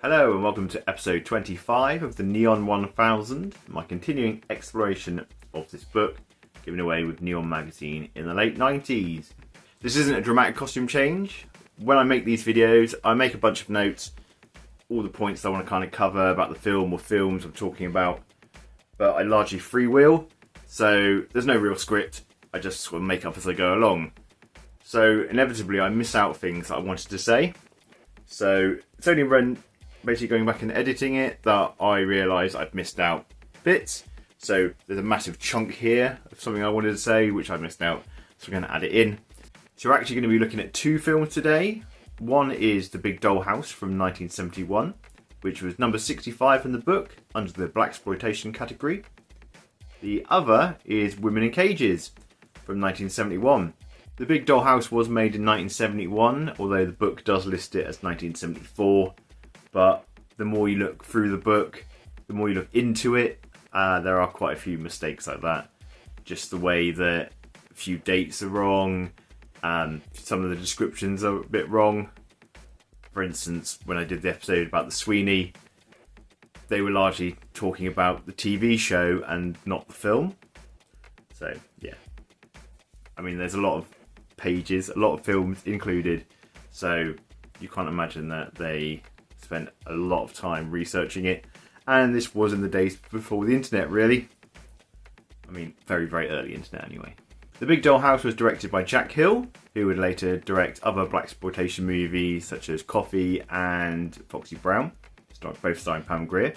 Hello and welcome to episode 25 of the Neon 1000, my continuing exploration of this book, given away with Neon magazine in the late 90s. This isn't a dramatic costume change. When I make these videos, I make a bunch of notes, all the points I want to kind of cover about the film or films I'm talking about, but I largely freewheel, so there's no real script, I just sort of make up as I go along. So inevitably I miss out things that I wanted to say. So it's only when basically going back and editing it that I realise I've missed out bits. So there's a massive chunk here of something I wanted to say which I missed out, so I'm going to add it in. So we're actually going to be looking at two films today. One is The Big Dollhouse from 1971, which was number 65 in the book under the blaxploitation category. The other is Women in Cages from 1971. The Big Dollhouse was made in 1971, although the book does list it as 1974. But the more you look through the book, the more you look into it, there are quite a few mistakes like that. Just the way that a few dates are wrong, some of the descriptions are a bit wrong. For instance, when I did the episode about the Sweeney, they were largely talking about the TV show and not the film. So, yeah. I mean, there's a lot of pages, a lot of films included, so you can't imagine that they spent a lot of time researching it. And this was in the days before the internet, really. I mean, very, very early internet anyway. The Big Dollhouse was directed by Jack Hill, who would later direct other blaxploitation movies such as Coffee and Foxy Brown, both starring Pam Grier.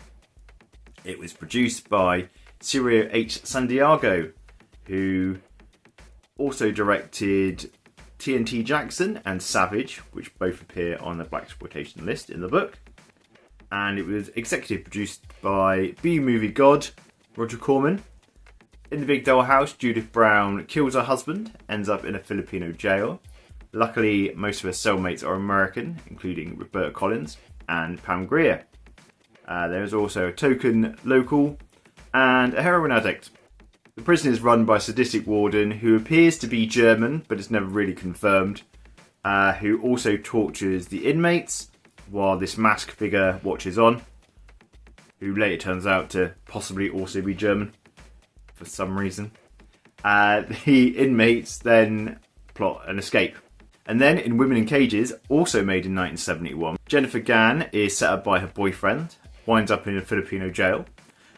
It was produced by Cirio H. Santiago, who also directed TNT Jackson and Savage, which both appear on the blaxploitation list in the book. And it was executive produced by B-movie god Roger Corman. In The Big Dollhouse, Judith Brown kills her husband, ends up in a Filipino jail. Luckily, most of her cellmates are American, including Roberta Collins and Pam Grier. There is also a token local and a heroin addict. The prison is run by a sadistic warden who appears to be German, but is never really confirmed, who also tortures the inmates while this masked figure watches on, who later turns out to possibly also be German for some reason. The inmates then plot an escape. And then in Women in Cages, also made in 1971, Jennifer Gann is set up by her boyfriend, winds up in a Filipino jail.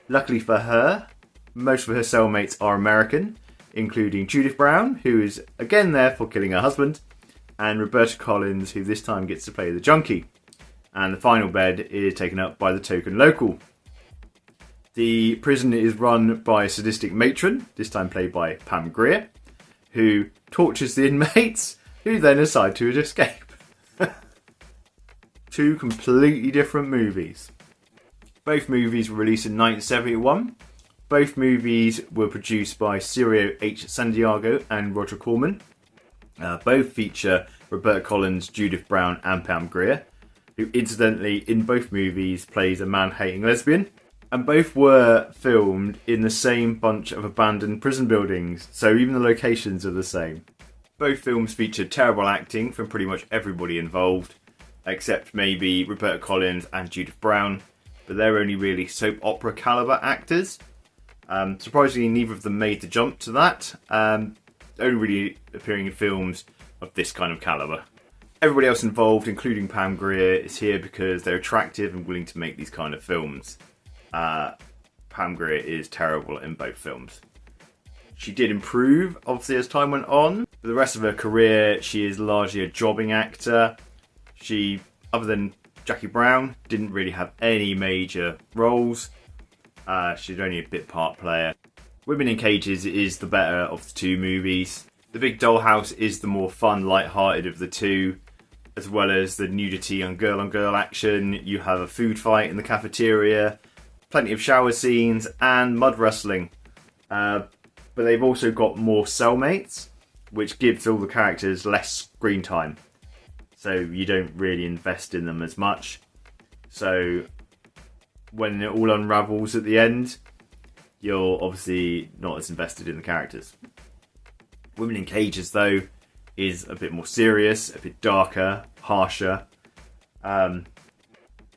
Luckily for her, most of her cellmates are American, including Judith Brown, who is again there for killing her husband, and Roberta Collins, who this time gets to play the junkie. And the final bed is taken up by the token local. The prison is run by a sadistic matron, this time played by Pam Grier, who tortures the inmates, who then decide to escape. Two completely different movies. Both movies were released in 1971. Both movies were produced by Cirio H. Santiago and Roger Corman. Both feature Roberta Collins, Judith Brown and Pam Grier, who incidentally in both movies plays a man-hating lesbian. And both were filmed in the same bunch of abandoned prison buildings, so even the locations are the same. Both films featured terrible acting from pretty much everybody involved, except maybe Roberta Collins and Judith Brown, but they're only really soap opera caliber actors. Surprisingly, neither of them made the jump to that, only really appearing in films of this kind of caliber. Everybody else involved, including Pam Grier, is here because they're attractive and willing to make these kind of films. Pam Grier is terrible in both films. She did improve, obviously, as time went on. For the rest of her career, she is largely a jobbing actor. She, other than Jackie Brown, didn't really have any major roles. She's only a bit part player. Women in Cages is the better of the two movies. The Big Dollhouse is the more fun, light-hearted of the two, as well as the nudity and girl-on-girl action. You have a food fight in the cafeteria, plenty of shower scenes, and mud wrestling. But they've also got more cellmates, which gives all the characters less screen time. So you don't really invest in them as much. So when it all unravels at the end, you're obviously not as invested in the characters. Women in Cages, though, is a bit more serious, a bit darker, harsher.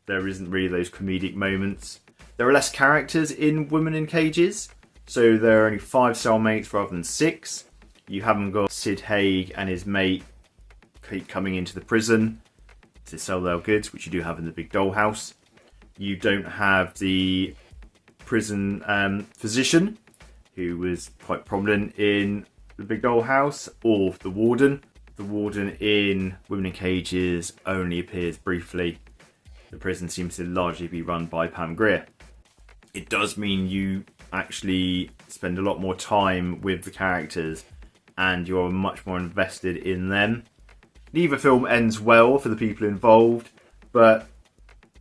there isn't really those comedic moments. There are less characters in Women in Cages, so there are only 5 cellmates rather than 6. You haven't got Sid Haig and his mate keep coming into the prison to sell their goods, which you do have in the Big Dollhouse. You don't have the prison physician, who was quite prominent in the Big Dollhouse, or the warden. The warden in Women in Cages only appears briefly. The prison seems to largely be run by Pam Grier. It does mean you actually spend a lot more time with the characters and you're much more invested in them. Neither film ends well for the people involved, but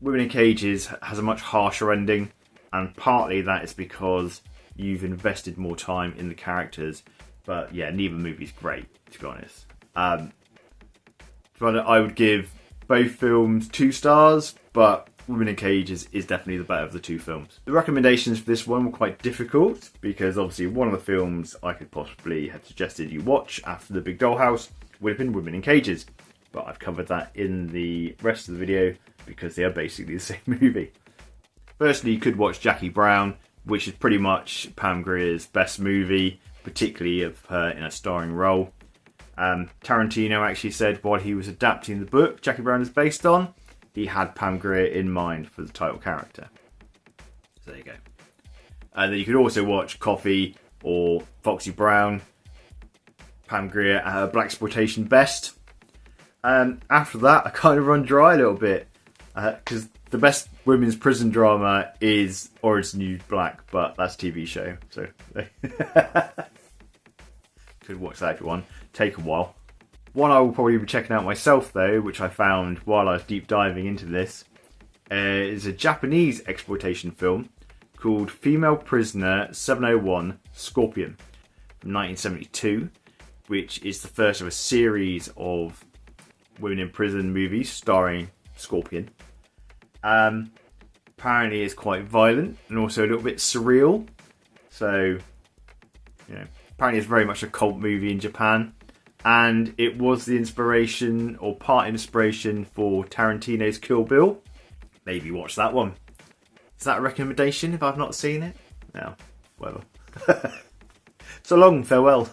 Women in Cages has a much harsher ending, and partly that is because you've invested more time in the characters. But yeah, neither movie's great, to be honest. But I would give both films 2 stars, but Women in Cages is definitely the better of the 2 films. The recommendations for this one were quite difficult, because obviously one of the films I could possibly have suggested you watch after the Big Dollhouse would have been Women in Cages. But I've covered that in the rest of the video, because they are basically the same movie. Firstly, you could watch Jackie Brown, which is pretty much Pam Grier's best movie, particularly of her in a starring role. Tarantino actually said while he was adapting the book Jackie Brown is based on, he had Pam Grier in mind for the title character. So there you go. And then you could also watch Coffee or Foxy Brown, Pam Grier at her blaxploitation best. And after that, I kind of run dry a little bit, because the best women's prison drama is Orange is the New Black, but that's a TV show, so could watch that if you want. Take a while. One I will probably be checking out myself though, which I found while I was deep diving into this, is a Japanese exploitation film called Female Prisoner 701 Scorpion from 1972, which is the first of a series of women in prison movies starring Scorpion. Apparently it's quite violent and also a little bit surreal. So, you know, apparently it's very much a cult movie in Japan. And it was the inspiration, or part inspiration, for Tarantino's Kill Bill. Maybe watch that one. Is that a recommendation if I've not seen it? No, whatever. So long, farewell.